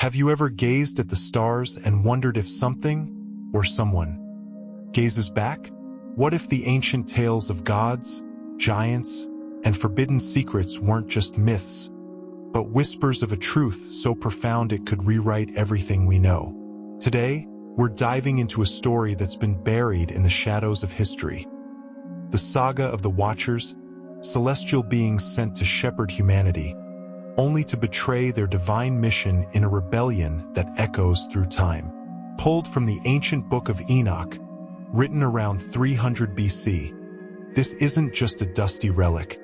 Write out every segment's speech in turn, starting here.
Have you ever gazed at the stars and wondered if something, or someone, gazes back? What if the ancient tales of gods, giants, and forbidden secrets weren't just myths, but whispers of a truth so profound it could rewrite everything we know? Today, we're diving into a story that's been buried in the shadows of history. The saga of the Watchers, celestial beings sent to shepherd humanity, only to betray their divine mission in a rebellion that echoes through time. Pulled from the ancient Book of Enoch, written around 300 BC, this isn't just a dusty relic.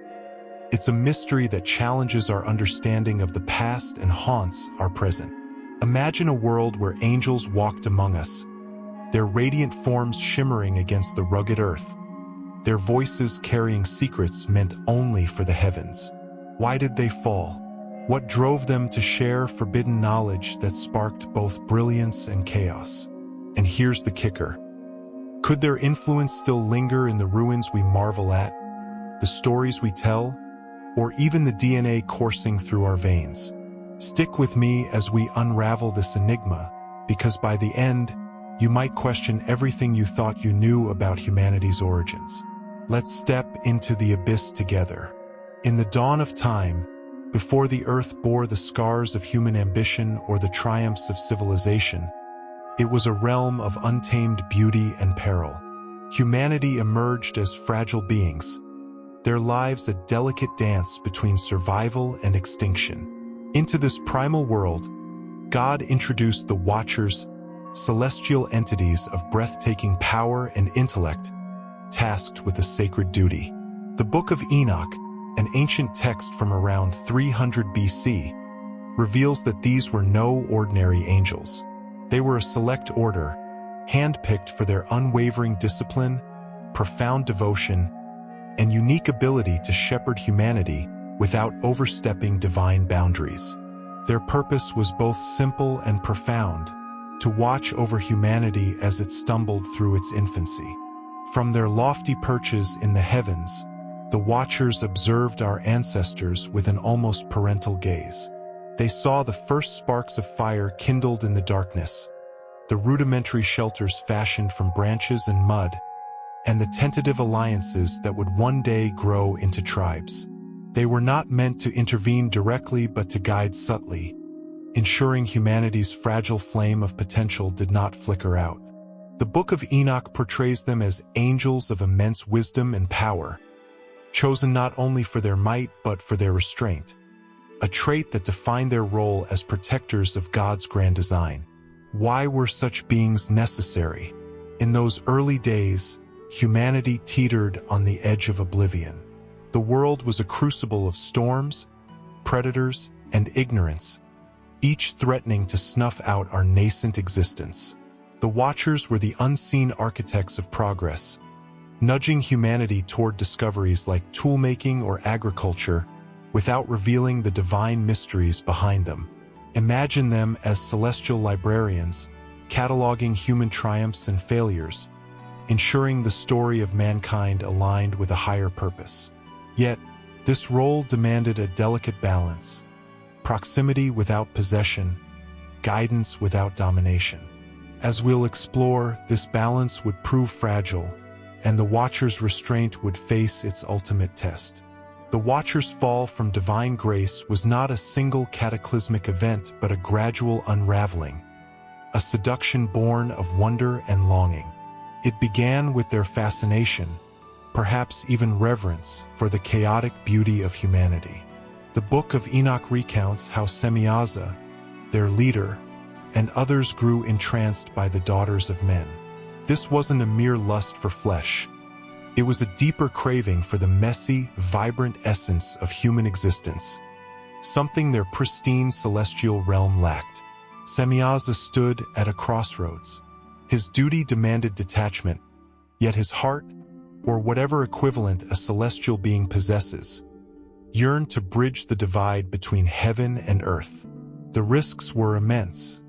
It's a mystery that challenges our understanding of the past and haunts our present. Imagine a world where angels walked among us, their radiant forms shimmering against the rugged earth, their voices carrying secrets meant only for the heavens. Why did they fall? What drove them to share forbidden knowledge that sparked both brilliance and chaos? And here's the kicker. Could their influence still linger in the ruins we marvel at, the stories we tell, or even the DNA coursing through our veins? Stick with me as we unravel this enigma, because by the end, you might question everything you thought you knew about humanity's origins. Let's step into the abyss together. In the dawn of time, before the earth bore the scars of human ambition or the triumphs of civilization, it was a realm of untamed beauty and peril. Humanity emerged as fragile beings, their lives a delicate dance between survival and extinction. Into this primal world, God introduced the Watchers, celestial entities of breathtaking power and intellect, tasked with a sacred duty. The Book of Enoch, an ancient text from around 300 BC, reveals that these were no ordinary angels. They were a select order, handpicked for their unwavering discipline, profound devotion, and unique ability to shepherd humanity without overstepping divine boundaries. Their purpose was both simple and profound, to watch over humanity as it stumbled through its infancy. From their lofty perches in the heavens, the Watchers observed our ancestors with an almost parental gaze. They saw the first sparks of fire kindled in the darkness, the rudimentary shelters fashioned from branches and mud, and the tentative alliances that would one day grow into tribes. They were not meant to intervene directly but to guide subtly, ensuring humanity's fragile flame of potential did not flicker out. The Book of Enoch portrays them as angels of immense wisdom and power, chosen not only for their might but for their restraint, a trait that defined their role as protectors of God's grand design. Why were such beings necessary? In those early days, humanity teetered on the edge of oblivion. The world was a crucible of storms, predators, and ignorance, each threatening to snuff out our nascent existence. The Watchers were the unseen architects of progress, nudging humanity toward discoveries like toolmaking or agriculture without revealing the divine mysteries behind them. Imagine them as celestial librarians, cataloging human triumphs and failures, ensuring the story of mankind aligned with a higher purpose. Yet, this role demanded a delicate balance: proximity without possession, guidance without domination. As we'll explore, this balance would prove fragile, and the Watchers' restraint would face its ultimate test. The Watchers' fall from divine grace was not a single cataclysmic event but a gradual unraveling, a seduction born of wonder and longing. It began with their fascination, perhaps even reverence, for the chaotic beauty of humanity. The Book of Enoch recounts how Semyaza, their leader, and others grew entranced by the daughters of men. This wasn't a mere lust for flesh. It was a deeper craving for the messy, vibrant essence of human existence, something their pristine celestial realm lacked. Semyaza stood at a crossroads. His duty demanded detachment, yet his heart, or whatever equivalent a celestial being possesses, yearned to bridge the divide between heaven and earth. The risks were immense.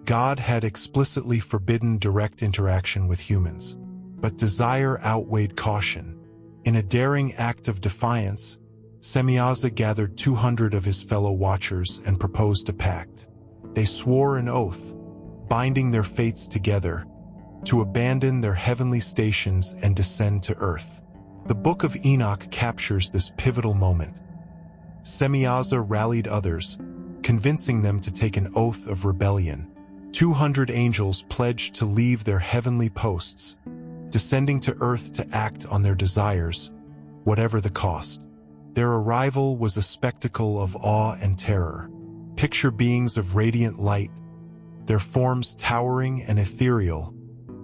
God had explicitly forbidden direct interaction with humans, but desire outweighed caution. In a daring act of defiance, Semyaza gathered 200 of his fellow Watchers and proposed a pact. They swore an oath, binding their fates together, to abandon their heavenly stations and descend to earth. The Book of Enoch captures this pivotal moment. Semyaza rallied others, convincing them to take an oath of rebellion. 200 angels pledged to leave their heavenly posts, descending to earth to act on their desires, whatever the cost. Their arrival was a spectacle of awe and terror. Picture beings of radiant light, their forms towering and ethereal,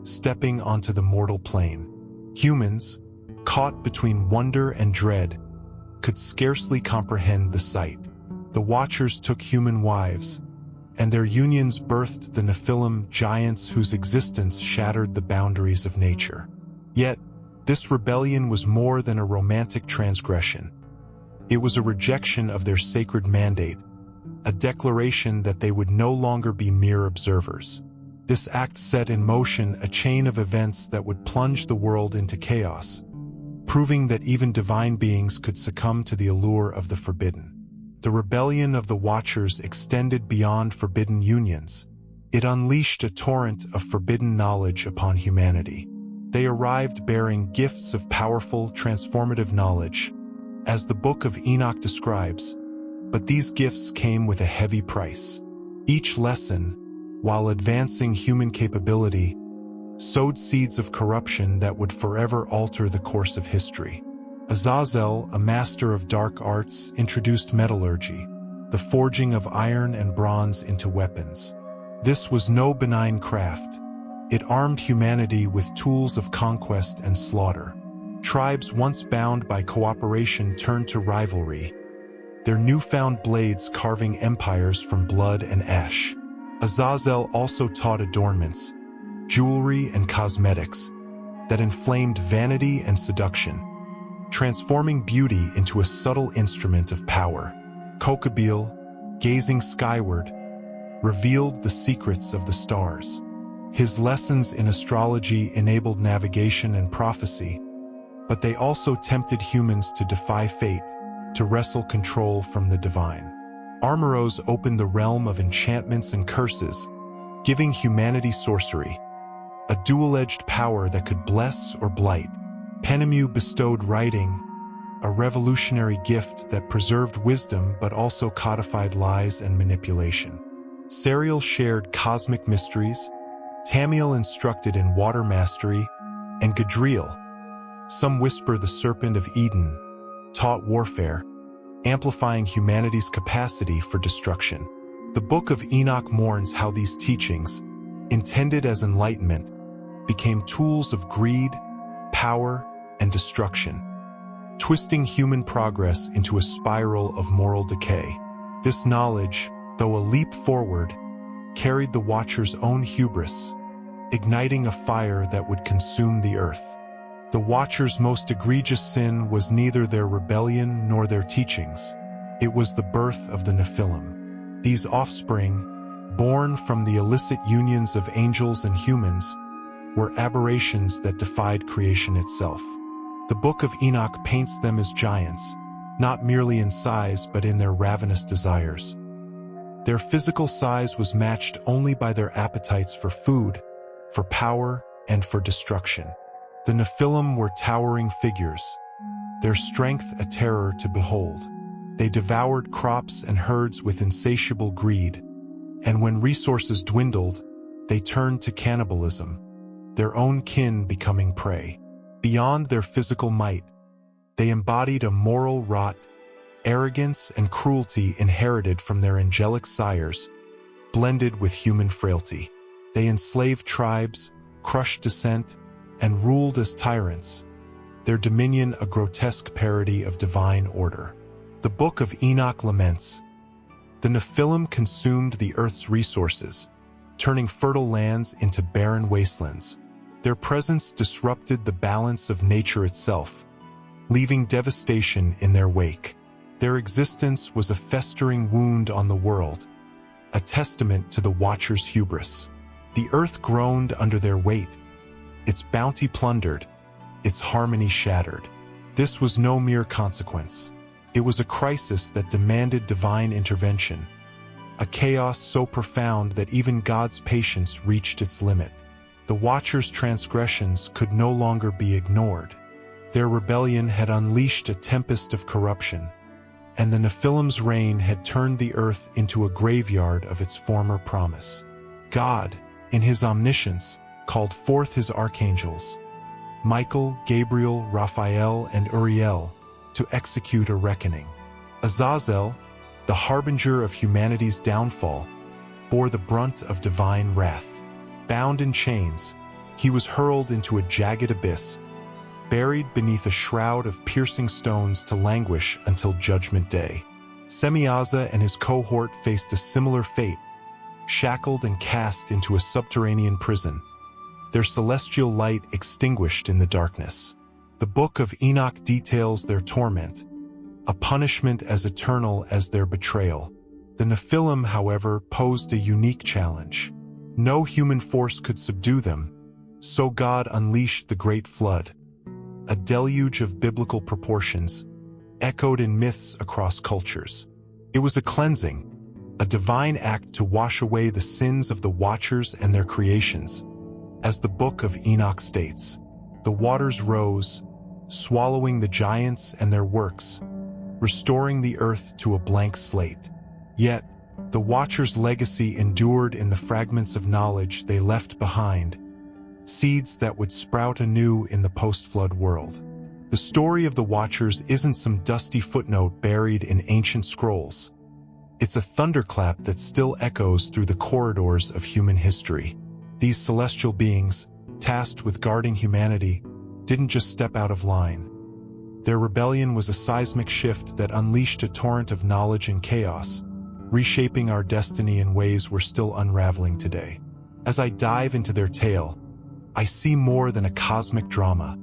stepping onto the mortal plane. Humans, caught between wonder and dread, could scarcely comprehend the sight. The Watchers took human wives, and their unions birthed the Nephilim, giants whose existence shattered the boundaries of nature. Yet, this rebellion was more than a romantic transgression. It was a rejection of their sacred mandate, a declaration that they would no longer be mere observers. This act set in motion a chain of events that would plunge the world into chaos, proving that even divine beings could succumb to the allure of the forbidden. The rebellion of the Watchers extended beyond forbidden unions. It unleashed a torrent of forbidden knowledge upon humanity. They arrived bearing gifts of powerful, transformative knowledge, as the Book of Enoch describes, but these gifts came with a heavy price. Each lesson, while advancing human capability, sowed seeds of corruption that would forever alter the course of history. Azazel, a master of dark arts, introduced metallurgy, the forging of iron and bronze into weapons. This was no benign craft. It armed humanity with tools of conquest and slaughter. Tribes once bound by cooperation turned to rivalry, their newfound blades carving empires from blood and ash. Azazel also taught adornments, jewelry and cosmetics, that inflamed vanity and seduction, transforming beauty into a subtle instrument of power. Kokabeel, gazing skyward, revealed the secrets of the stars. His lessons in astrology enabled navigation and prophecy, but they also tempted humans to defy fate, to wrestle control from the divine. Armoros opened the realm of enchantments and curses, giving humanity sorcery, a dual-edged power that could bless or blight. Penemu bestowed writing, a revolutionary gift that preserved wisdom but also codified lies and manipulation. Serial shared cosmic mysteries, Tamiel instructed in water mastery, and Gadriel, some whisper the serpent of Eden, taught warfare, amplifying humanity's capacity for destruction. The Book of Enoch mourns how these teachings, intended as enlightenment, became tools of greed, power, and destruction, twisting human progress into a spiral of moral decay. This knowledge, though a leap forward, carried the Watchers' own hubris, igniting a fire that would consume the earth. The Watchers' most egregious sin was neither their rebellion nor their teachings. It was the birth of the Nephilim. These offspring, born from the illicit unions of angels and humans, were aberrations that defied creation itself. The Book of Enoch paints them as giants, not merely in size but in their ravenous desires. Their physical size was matched only by their appetites for food, for power, and for destruction. The Nephilim were towering figures, their strength a terror to behold. They devoured crops and herds with insatiable greed, and when resources dwindled, they turned to cannibalism, their own kin becoming prey. Beyond their physical might, they embodied a moral rot, arrogance and cruelty inherited from their angelic sires, blended with human frailty. They enslaved tribes, crushed dissent, and ruled as tyrants, their dominion a grotesque parody of divine order. The Book of Enoch laments, the Nephilim consumed the earth's resources, turning fertile lands into barren wastelands. Their presence disrupted the balance of nature itself, leaving devastation in their wake. Their existence was a festering wound on the world, a testament to the Watchers' hubris. The earth groaned under their weight, its bounty plundered, its harmony shattered. This was no mere consequence. It was a crisis that demanded divine intervention, a chaos so profound that even God's patience reached its limit. The Watchers' transgressions could no longer be ignored. Their rebellion had unleashed a tempest of corruption, and the Nephilim's reign had turned the earth into a graveyard of its former promise. God, in his omniscience, called forth his archangels, Michael, Gabriel, Raphael, and Uriel, to execute a reckoning. Azazel, the harbinger of humanity's downfall, bore the brunt of divine wrath. Bound in chains, he was hurled into a jagged abyss, buried beneath a shroud of piercing stones to languish until Judgment Day. Semyaza and his cohort faced a similar fate, shackled and cast into a subterranean prison, their celestial light extinguished in the darkness. The Book of Enoch details their torment, a punishment as eternal as their betrayal. The Nephilim, however, posed a unique challenge. No human force could subdue them, so God unleashed the Great Flood, a deluge of biblical proportions, echoed in myths across cultures. It was a cleansing, a divine act to wash away the sins of the Watchers and their creations. As the Book of Enoch states, the waters rose, swallowing the giants and their works, restoring the earth to a blank slate. Yet, the Watchers' legacy endured in the fragments of knowledge they left behind, seeds that would sprout anew in the post-flood world. The story of the Watchers isn't some dusty footnote buried in ancient scrolls. It's a thunderclap that still echoes through the corridors of human history. These celestial beings, tasked with guarding humanity, didn't just step out of line. Their rebellion was a seismic shift that unleashed a torrent of knowledge and chaos, reshaping our destiny in ways we're still unraveling today. As I dive into their tale, I see more than a cosmic drama.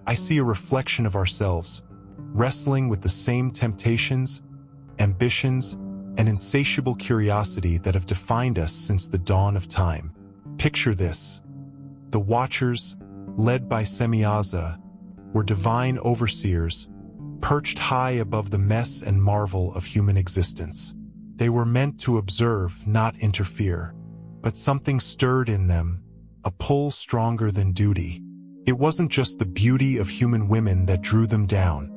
I see a reflection of ourselves, wrestling with the same temptations, ambitions, and insatiable curiosity that have defined us since the dawn of time. Picture this. The Watchers, led by Semyaza, were divine overseers, perched high above the mess and marvel of human existence. They were meant to observe, not interfere. But something stirred in them, a pull stronger than duty. It wasn't just the beauty of human women that drew them down.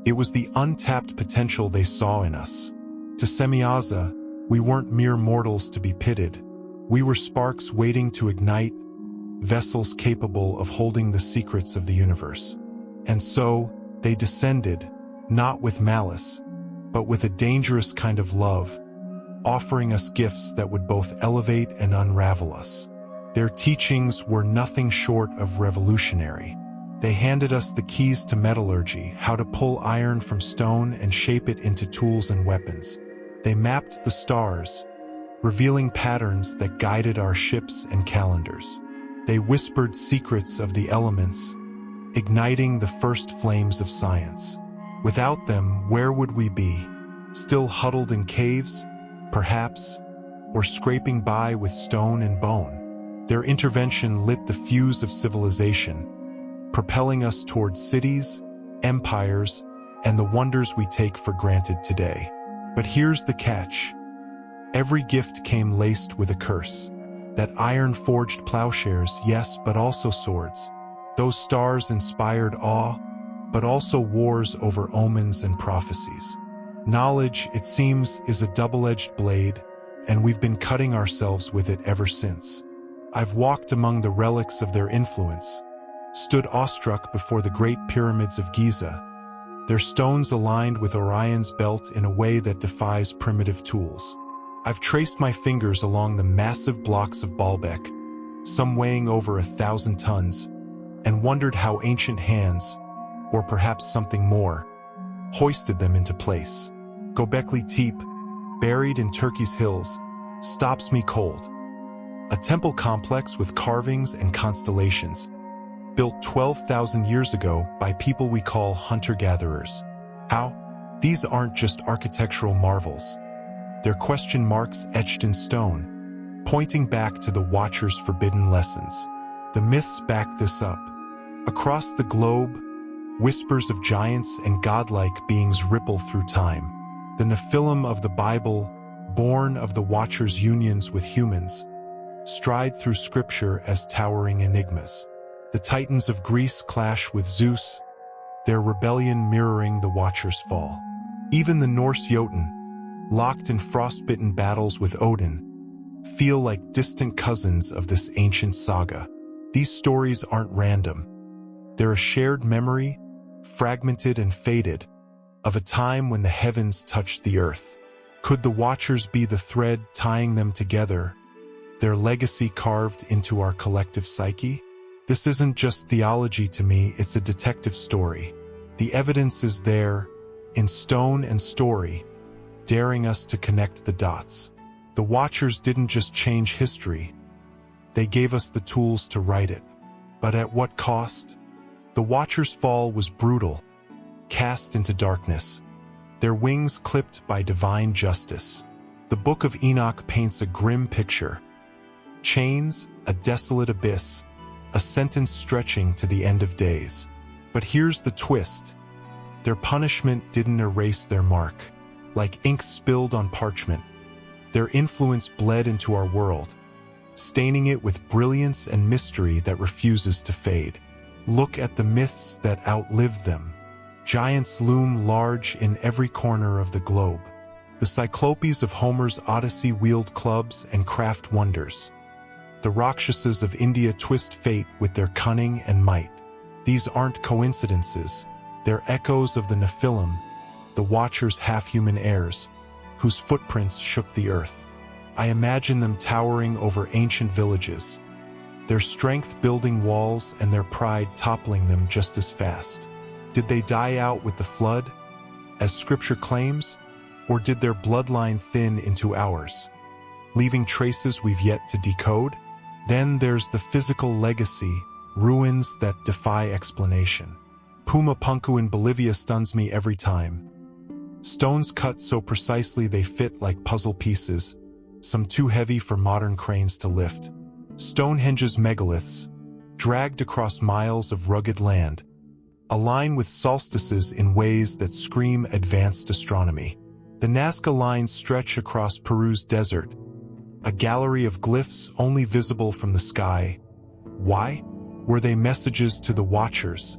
It was the untapped potential they saw in us. To Semyaza, we weren't mere mortals to be pitted. We were sparks waiting to ignite, vessels capable of holding the secrets of the universe. And so, they descended, not with malice, but with a dangerous kind of love, offering us gifts that would both elevate and unravel us. Their teachings were nothing short of revolutionary. They handed us the keys to metallurgy, how to pull iron from stone and shape it into tools and weapons. They mapped the stars, revealing patterns that guided our ships and calendars. They whispered secrets of the elements, igniting the first flames of science. Without them, where would we be? Still huddled in caves, perhaps, or scraping by with stone and bone? Their intervention lit the fuse of civilization, propelling us toward cities, empires, and the wonders we take for granted today. But here's the catch. Every gift came laced with a curse. That iron-forged plowshares, yes, but also swords. Those stars inspired awe, but also wars over omens and prophecies. Knowledge, it seems, is a double-edged blade, and we've been cutting ourselves with it ever since. I've walked among the relics of their influence, stood awestruck before the great pyramids of Giza, their stones aligned with Orion's belt in a way that defies primitive tools. I've traced my fingers along the massive blocks of Baalbek, some weighing over 1,000 tons, and wondered how ancient hands, or perhaps something more, hoisted them into place. Göbekli Tepe, buried in Turkey's hills, stops me cold. A temple complex with carvings and constellations, built 12,000 years ago by people we call hunter-gatherers. How? These aren't just architectural marvels. They're question marks etched in stone, pointing back to the Watchers' forbidden lessons. The myths back this up. Across the globe, whispers of giants and godlike beings ripple through time. The Nephilim of the Bible, born of the Watchers' unions with humans, stride through scripture as towering enigmas. The Titans of Greece clash with Zeus, their rebellion mirroring the Watchers' fall. Even the Norse Jotun, locked in frostbitten battles with Odin, feel like distant cousins of this ancient saga. These stories aren't random. They're a shared memory, fragmented and faded, of a time when the heavens touched the earth. Could the Watchers be the thread tying them together, their legacy carved into our collective psyche? This isn't just theology to me, it's a detective story. The evidence is there, in stone and story, daring us to connect the dots. The Watchers didn't just change history, they gave us the tools to write it. But at what cost? The Watchers' fall was brutal, cast into darkness, their wings clipped by divine justice. The Book of Enoch paints a grim picture. Chains, a desolate abyss, a sentence stretching to the end of days. But here's the twist. Their punishment didn't erase their mark. Like ink spilled on parchment, their influence bled into our world, staining it with brilliance and mystery that refuses to fade. Look at the myths that outlived them. Giants loom large in every corner of the globe. The Cyclopes of Homer's Odyssey wield clubs and craft wonders. The Rakshasas of India twist fate with their cunning and might. These aren't coincidences. They're echoes of the Nephilim, the Watchers' half-human heirs, whose footprints shook the earth. I imagine them towering over ancient villages, their strength building walls and their pride toppling them just as fast. Did they die out with the flood, as scripture claims, or did their bloodline thin into ours, leaving traces we've yet to decode? Then there's the physical legacy, ruins that defy explanation. Puma Punku in Bolivia stuns me every time. Stones cut so precisely they fit like puzzle pieces, some too heavy for modern cranes to lift. Stonehenge's megaliths, dragged across miles of rugged land, align with solstices in ways that scream advanced astronomy. The Nazca lines stretch across Peru's desert, a gallery of glyphs only visible from the sky. Why? Were they messages to the Watchers,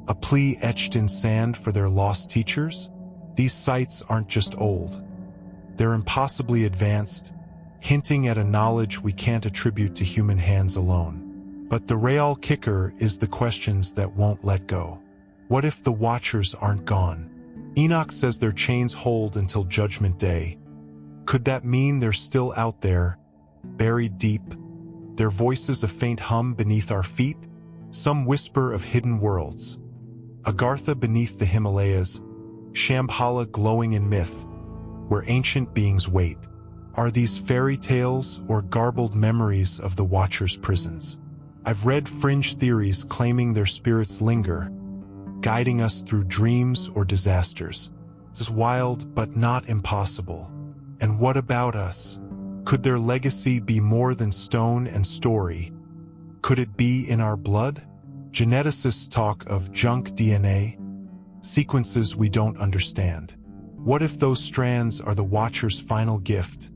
a plea etched in sand for their lost teachers? These sites aren't just old. They're impossibly advanced, hinting at a knowledge we can't attribute to human hands alone. But the real kicker is the questions that won't let go. What if the Watchers aren't gone? Enoch says their chains hold until Judgment Day. Could that mean they're still out there, buried deep, their voices a faint hum beneath our feet? Some whisper of hidden worlds. Agartha beneath the Himalayas, Shambhala glowing in myth, where ancient beings wait. Are these fairy tales or garbled memories of the Watchers' prisons? I've read fringe theories claiming their spirits linger, guiding us through dreams or disasters. This is wild but not impossible. And what about us? Could their legacy be more than stone and story? Could it be in our blood? Geneticists talk of junk DNA, sequences we don't understand. What if those strands are the Watchers' final gift,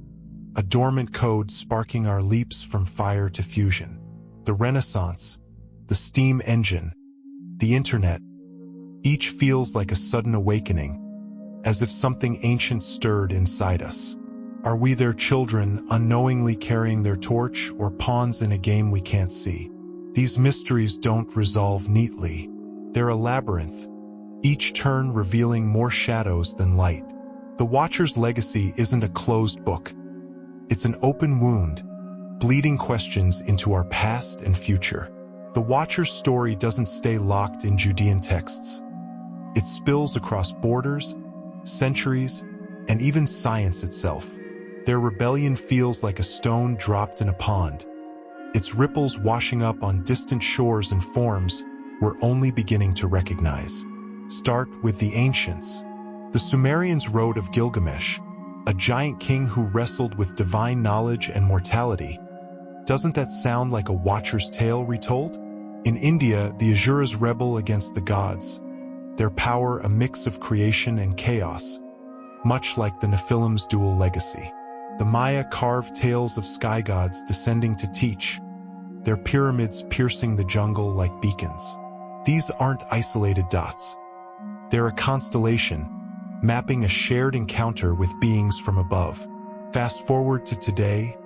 a dormant code sparking our leaps from fire to fusion? The Renaissance, the steam engine, the internet, each feels like a sudden awakening, as if something ancient stirred inside us. Are we their children, unknowingly carrying their torch, or pawns in a game we can't see? These mysteries don't resolve neatly. They're a labyrinth, each turn revealing more shadows than light. The Watcher's legacy isn't a closed book. It's an open wound, bleeding questions into our past and future. The Watcher's story doesn't stay locked in Judean texts. It spills across borders, centuries, and even science itself. Their rebellion feels like a stone dropped in a pond, its ripples washing up on distant shores in forms we're only beginning to recognize. Start with the ancients. The Sumerians wrote of Gilgamesh, a giant king who wrestled with divine knowledge and mortality. Doesn't that sound like a Watcher's tale retold? In India, the Asuras rebel against the gods, their power a mix of creation and chaos, much like the Nephilim's dual legacy. The Maya carved tales of sky gods descending to teach, their pyramids piercing the jungle like beacons. These aren't isolated dots. They're a constellation, mapping a shared encounter with beings from above. Fast forward to today,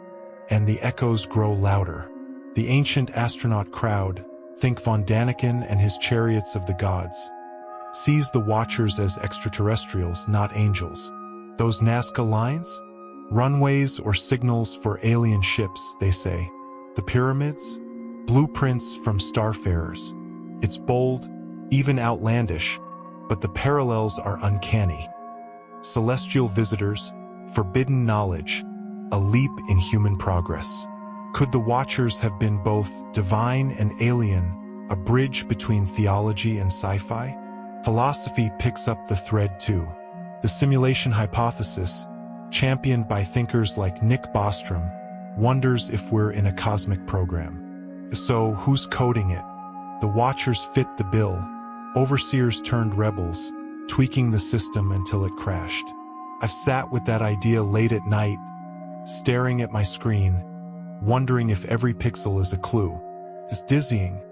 and the echoes grow louder. The ancient astronaut crowd, think von Daniken and his chariots of the gods, sees the Watchers as extraterrestrials, not angels. Those Nazca lines? Runways or signals for alien ships, they say. The pyramids? Blueprints from starfarers. It's bold, even outlandish, but the parallels are uncanny. Celestial visitors, forbidden knowledge, a leap in human progress. Could the Watchers have been both divine and alien, a bridge between theology and sci-fi? Philosophy picks up the thread too. The simulation hypothesis, championed by thinkers like Nick Bostrom, wonders if we're in a cosmic program. So who's coding it? The Watchers fit the bill. Overseers turned rebels, tweaking the system until it crashed. I've sat with that idea late at night, staring at my screen, wondering if every pixel is a clue. It's dizzying,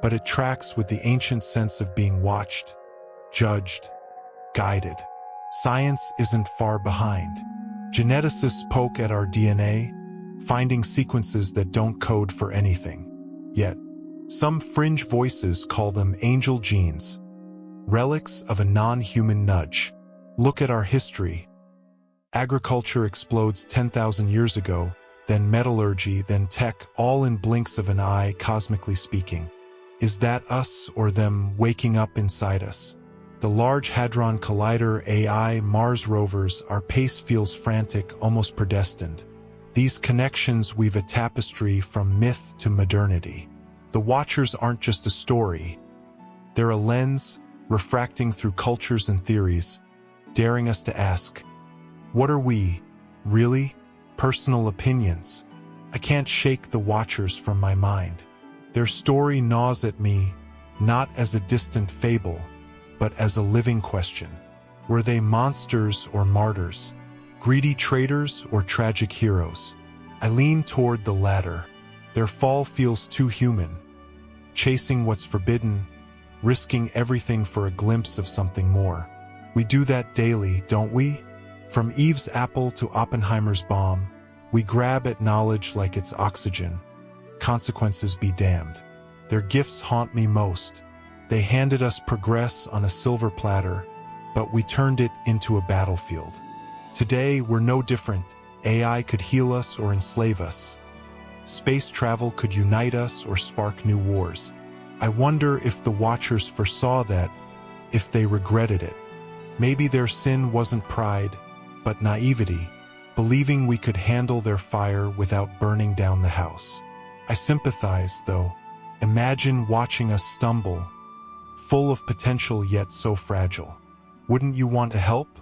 but it tracks with the ancient sense of being watched, judged, guided. Science isn't far behind. Geneticists poke at our DNA, finding sequences that don't code for anything. Yet, some fringe voices call them angel genes, relics of a non-human nudge. Look at our history. Agriculture explodes 10,000 years ago, then metallurgy, then tech, all in blinks of an eye, cosmically speaking. Is that us or them waking up inside us? The Large Hadron Collider AI Mars rovers, our pace feels frantic, almost predestined. These connections weave a tapestry from myth to modernity. The Watchers aren't just a story. They're a lens, refracting through cultures and theories, daring us to ask, what are we, really? Personal opinions. I can't shake the Watchers from my mind. Their story gnaws at me, not as a distant fable, but as a living question. Were they monsters or martyrs? Greedy traitors or tragic heroes? I lean toward the latter. Their fall feels too human. Chasing what's forbidden, risking everything for a glimpse of something more. We do that daily, don't we? From Eve's apple to Oppenheimer's bomb, we grab at knowledge like it's oxygen. Consequences be damned. Their gifts haunt me most. They handed us progress on a silver platter, but we turned it into a battlefield. Today, we're no different. AI could heal us or enslave us. Space travel could unite us or spark new wars. I wonder if the Watchers foresaw that, if they regretted it. Maybe their sin wasn't pride, but naivety, believing we could handle their fire without burning down the house. I sympathize, though. Imagine watching us stumble, full of potential yet so fragile. Wouldn't you want to help?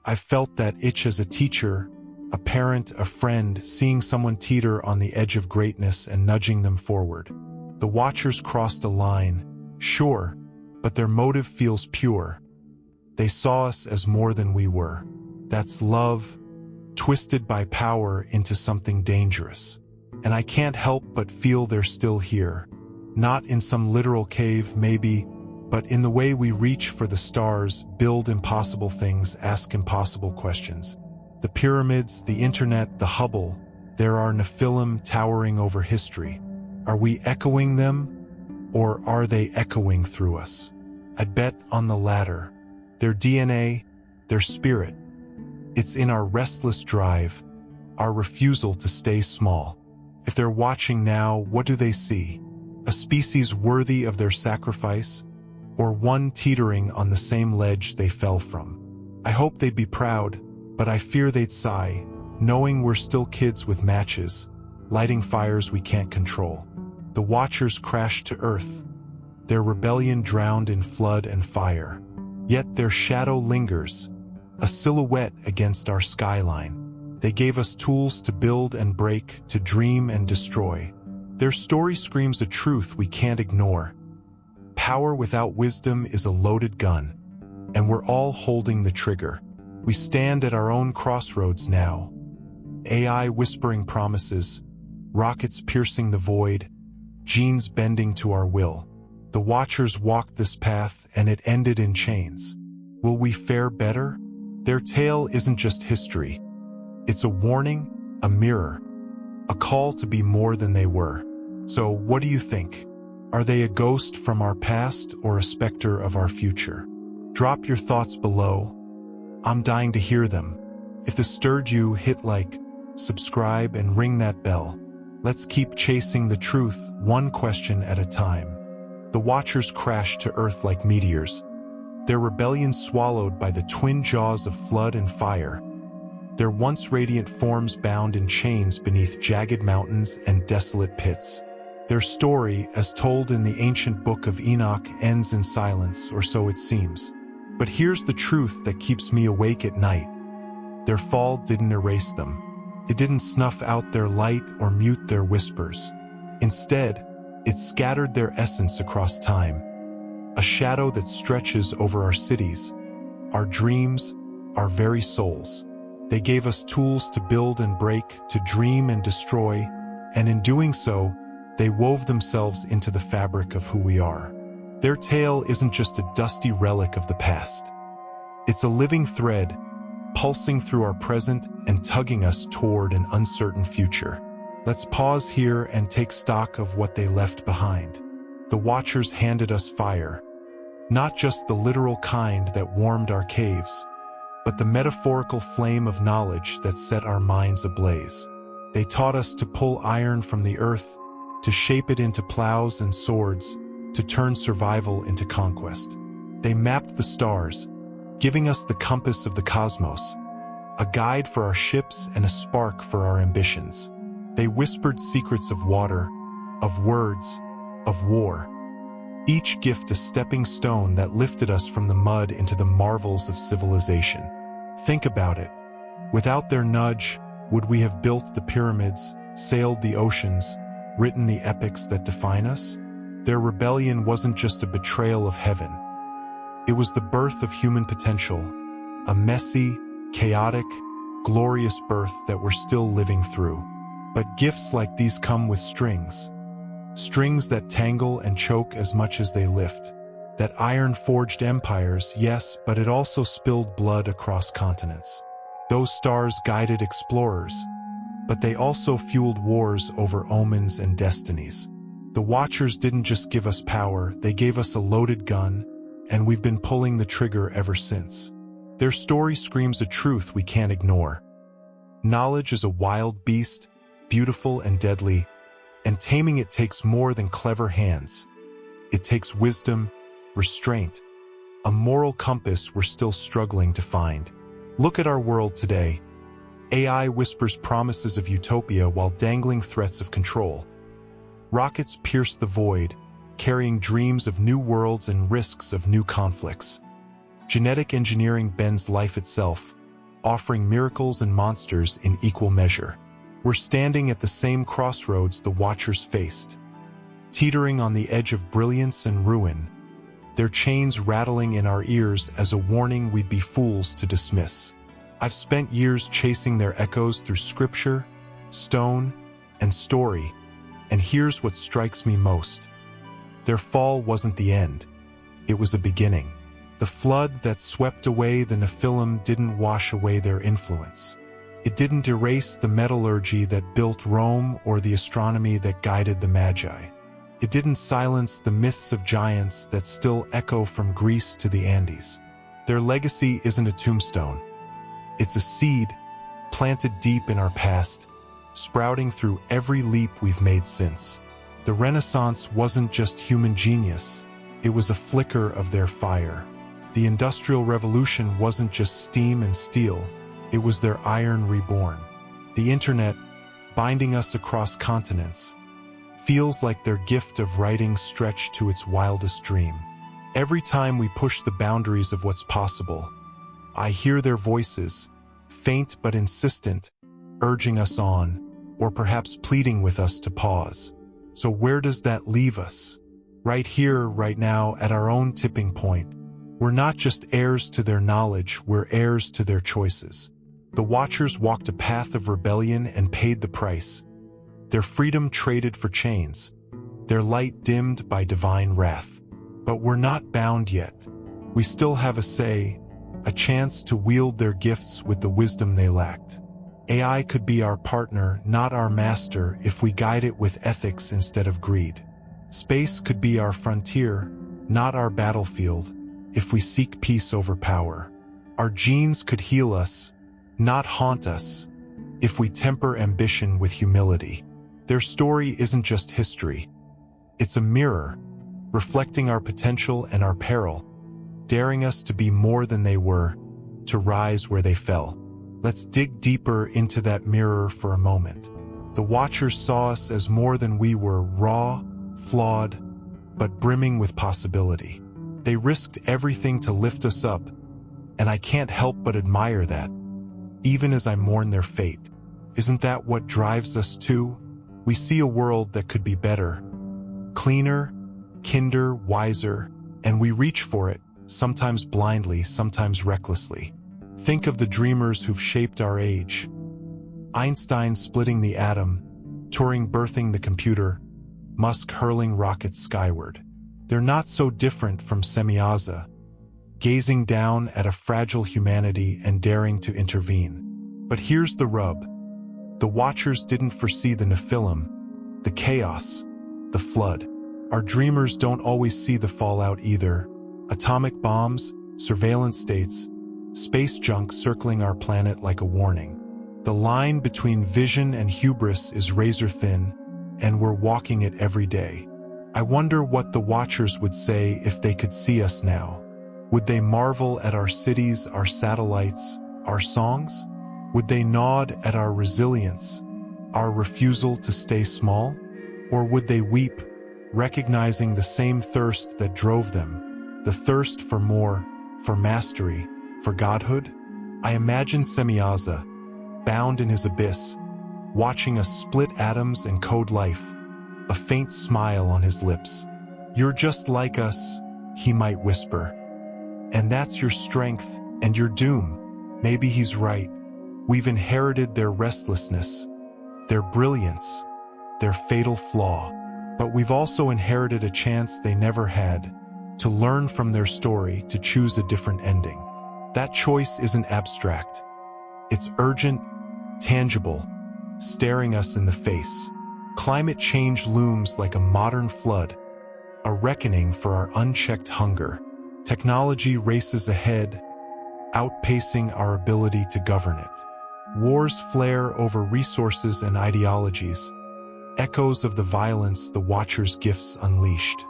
I've felt that itch as a teacher, a parent, a friend, seeing someone teeter on the edge of greatness and nudging them forward. The Watchers crossed a line, sure, but their motive feels pure. They saw us as more than we were. That's love, twisted by power into something dangerous. And I can't help but feel they're still here. Not in some literal cave, maybe, but in the way we reach for the stars, build impossible things, ask impossible questions. The pyramids, the internet, the Hubble, there are Nephilim towering over history. Are we echoing them, or are they echoing through us? I'd bet on the latter. Their DNA, their spirit. It's in our restless drive, our refusal to stay small. If they're watching now, what do they see? A species worthy of their sacrifice, or one teetering on the same ledge they fell from? I hope they'd be proud, but I fear they'd sigh, knowing we're still kids with matches, lighting fires we can't control. The Watchers crashed to Earth, their rebellion drowned in flood and fire. Yet their shadow lingers, a silhouette against our skyline. They gave us tools to build and break, to dream and destroy. Their story screams a truth we can't ignore. Power without wisdom is a loaded gun, and we're all holding the trigger. We stand at our own crossroads now. AI whispering promises, rockets piercing the void, genes bending to our will. The Watchers walked this path and it ended in chains. Will we fare better? Their tale isn't just history. It's a warning, a mirror, a call to be more than they were. So what do you think? Are they a ghost from our past or a specter of our future? Drop your thoughts below. I'm dying to hear them. If this stirred you, hit like, subscribe, and ring that bell. Let's keep chasing the truth, one question at a time. The Watchers crashed to Earth like meteors, their rebellion swallowed by the twin jaws of flood and fire, their once radiant forms bound in chains beneath jagged mountains and desolate pits. Their story, as told in the ancient Book of Enoch, ends in silence, or so it seems. But here's the truth that keeps me awake at night. Their fall didn't erase them. It didn't snuff out their light or mute their whispers. Instead, it scattered their essence across time, a shadow that stretches over our cities, our dreams, our very souls. They gave us tools to build and break, to dream and destroy, and in doing so, they wove themselves into the fabric of who we are. Their tale isn't just a dusty relic of the past. It's a living thread, pulsing through our present and tugging us toward an uncertain future. Let's pause here and take stock of what they left behind. The Watchers handed us fire, not just the literal kind that warmed our caves, but the metaphorical flame of knowledge that set our minds ablaze. They taught us to pull iron from the earth, to shape it into plows and swords, to turn survival into conquest. They mapped the stars, giving us the compass of the cosmos, a guide for our ships and a spark for our ambitions. They whispered secrets of water, of words, of war. Each gift a stepping stone that lifted us from the mud into the marvels of civilization. Think about it. Without their nudge, would we have built the pyramids, sailed the oceans, written the epics that define us? Their rebellion wasn't just a betrayal of heaven. It was the birth of human potential, a messy, chaotic, glorious birth that we're still living through. But gifts like these come with strings. Strings that tangle and choke as much as they lift. That iron forged empires, yes, but it also spilled blood across continents. Those stars guided explorers, but they also fueled wars over omens and destinies. The Watchers didn't just give us power, they gave us a loaded gun, and we've been pulling the trigger ever since. Their story screams a truth we can't ignore. Knowledge is a wild beast, beautiful and deadly, and taming it takes more than clever hands. It takes wisdom, restraint, a moral compass we're still struggling to find. Look at our world today. AI whispers promises of utopia while dangling threats of control. Rockets pierce the void, carrying dreams of new worlds and risks of new conflicts. Genetic engineering bends life itself, offering miracles and monsters in equal measure. We're standing at the same crossroads the Watchers faced, teetering on the edge of brilliance and ruin, their chains rattling in our ears as a warning we'd be fools to dismiss. I've spent years chasing their echoes through scripture, stone, and story, and here's what strikes me most. Their fall wasn't the end. It was a beginning. The flood that swept away the Nephilim didn't wash away their influence. It didn't erase the metallurgy that built Rome or the astronomy that guided the Magi. It didn't silence the myths of giants that still echo from Greece to the Andes. Their legacy isn't a tombstone. It's a seed, planted deep in our past, sprouting through every leap we've made since. The Renaissance wasn't just human genius, it was a flicker of their fire. The Industrial Revolution wasn't just steam and steel, it was their iron reborn. The internet, binding us across continents, feels like their gift of writing stretched to its wildest dream. Every time we push the boundaries of what's possible, I hear their voices, faint but insistent, urging us on, or perhaps pleading with us to pause. So where does that leave us? Right here, right now, at our own tipping point. We're not just heirs to their knowledge, we're heirs to their choices. The Watchers walked a path of rebellion and paid the price. Their freedom traded for chains, their light dimmed by divine wrath. But we're not bound yet. We still have a say, a chance to wield their gifts with the wisdom they lacked. AI could be our partner, not our master, if we guide it with ethics instead of greed. Space could be our frontier, not our battlefield, if we seek peace over power. Our genes could heal us, not haunt us, if we temper ambition with humility. Their story isn't just history. It's a mirror, reflecting our potential and our peril, daring us to be more than they were, to rise where they fell. Let's dig deeper into that mirror for a moment. The Watchers saw us as more than we were, raw, flawed, but brimming with possibility. They risked everything to lift us up, and I can't help but admire that, even as I mourn their fate. Isn't that what drives us too? We see a world that could be better, cleaner, kinder, wiser, and we reach for it, sometimes blindly, sometimes recklessly. Think of the dreamers who've shaped our age. Einstein splitting the atom, Turing birthing the computer, Musk hurling rockets skyward. They're not so different from Semyaza, gazing down at a fragile humanity and daring to intervene. But here's the rub. The Watchers didn't foresee the Nephilim, the chaos, the flood. Our dreamers don't always see the fallout either. Atomic bombs, surveillance states, space junk circling our planet like a warning. The line between vision and hubris is razor thin, and we're walking it every day. I wonder what the Watchers would say if they could see us now. Would they marvel at our cities, our satellites, our songs? Would they nod at our resilience, our refusal to stay small? Or would they weep, recognizing the same thirst that drove them, the thirst for more, for mastery, for godhood? I imagine Semyaza, bound in his abyss, watching us split atoms and code life, a faint smile on his lips. "You're just like us," he might whisper. "And that's your strength and your doom." Maybe he's right. We've inherited their restlessness, their brilliance, their fatal flaw. But we've also inherited a chance they never had, to learn from their story, to choose a different ending. That choice isn't abstract. It's urgent, tangible, staring us in the face. Climate change looms like a modern flood, a reckoning for our unchecked hunger. Technology races ahead, outpacing our ability to govern it. Wars flare over resources and ideologies, echoes of the violence the Watchers' gifts unleashed.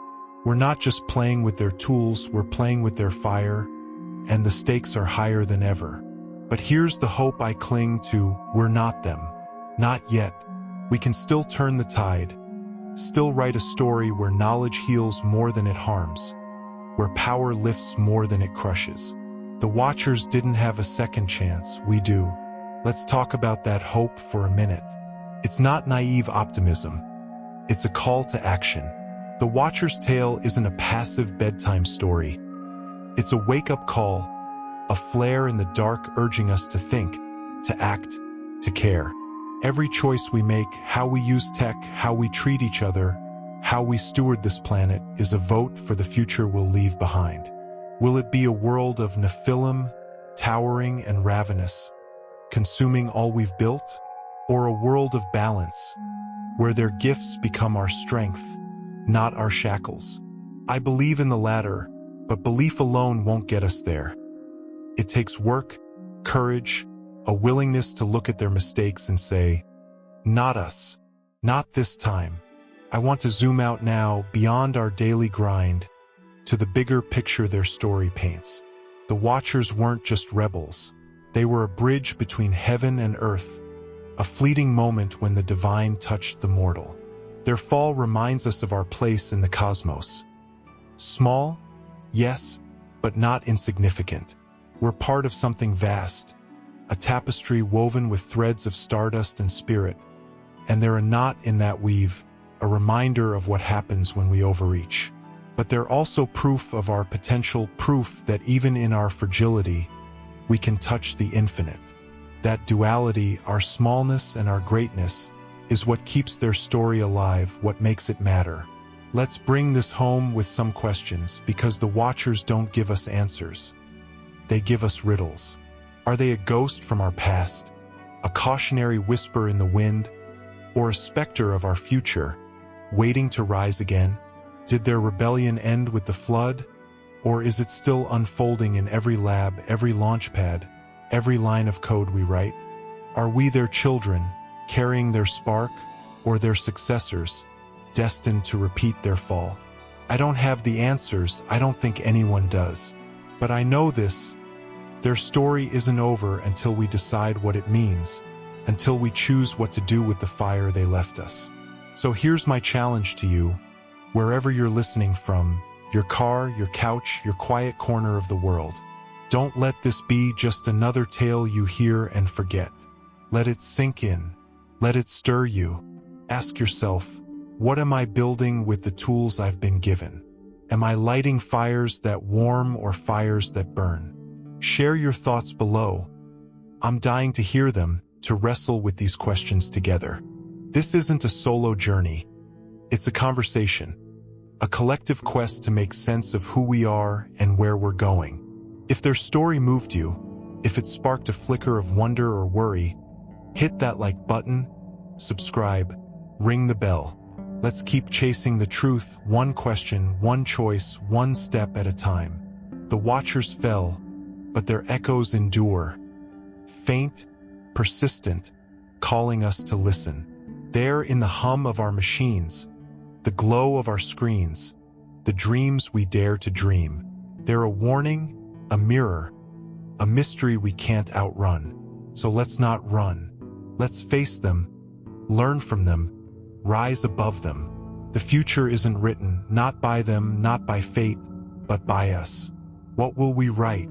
We're not just playing with their tools, we're playing with their fire, and the stakes are higher than ever. But here's the hope I cling to: we're not them. Not yet. We can still turn the tide, still write a story where knowledge heals more than it harms, where power lifts more than it crushes. The Watchers didn't have a second chance, we do. Let's talk about that hope for a minute. It's not naive optimism. It's a call to action. The Watcher's tale isn't a passive bedtime story. It's a wake-up call, a flare in the dark urging us to think, to act, to care. Every choice we make, how we use tech, how we treat each other, how we steward this planet, is a vote for the future we'll leave behind. Will it be a world of Nephilim, towering and ravenous, consuming all we've built? Or a world of balance, where their gifts become our strength, not our shackles? I believe in the latter, but belief alone won't get us there. It takes work, courage, a willingness to look at their mistakes and say, "Not us. Not this time." I want to zoom out now, beyond our daily grind, to the bigger picture their story paints. The Watchers weren't just rebels. They were a bridge between heaven and earth, a fleeting moment when the divine touched the mortal. Their fall reminds us of our place in the cosmos. Small, yes, but not insignificant. We're part of something vast, a tapestry woven with threads of stardust and spirit, and they're a knot in that weave, a reminder of what happens when we overreach. But they're also proof of our potential, proof that even in our fragility, we can touch the infinite. That duality, our smallness and our greatness, is what keeps their story alive, what makes it matter. Let's bring this home with some questions, because the Watchers don't give us answers. They give us riddles. Are they a ghost from our past, a cautionary whisper in the wind, or a specter of our future, waiting to rise again? Did their rebellion end with the flood, or is it still unfolding in every lab, every launch pad, every line of code we write? Are we their children, carrying their spark, or their successors, destined to repeat their fall? I don't have the answers, I don't think anyone does. But I know this: their story isn't over until we decide what it means, until we choose what to do with the fire they left us. So here's my challenge to you, wherever you're listening from, your car, your couch, your quiet corner of the world. Don't let this be just another tale you hear and forget. Let it sink in. Let it stir you. Ask yourself, what am I building with the tools I've been given? Am I lighting fires that warm or fires that burn? Share your thoughts below. I'm dying to hear them, to wrestle with these questions together. This isn't a solo journey. It's a conversation, a collective quest to make sense of who we are and where we're going. If their story moved you, if it sparked a flicker of wonder or worry, hit that like button, subscribe, ring the bell. Let's keep chasing the truth, one question, one choice, one step at a time. The Watchers fell, but their echoes endure, faint, persistent, calling us to listen. There in the hum of our machines, the glow of our screens, the dreams we dare to dream. They're a warning, a mirror, a mystery we can't outrun. So let's not run. Let's face them, learn from them, rise above them. The future isn't written, not by them, not by fate, but by us. What will we write?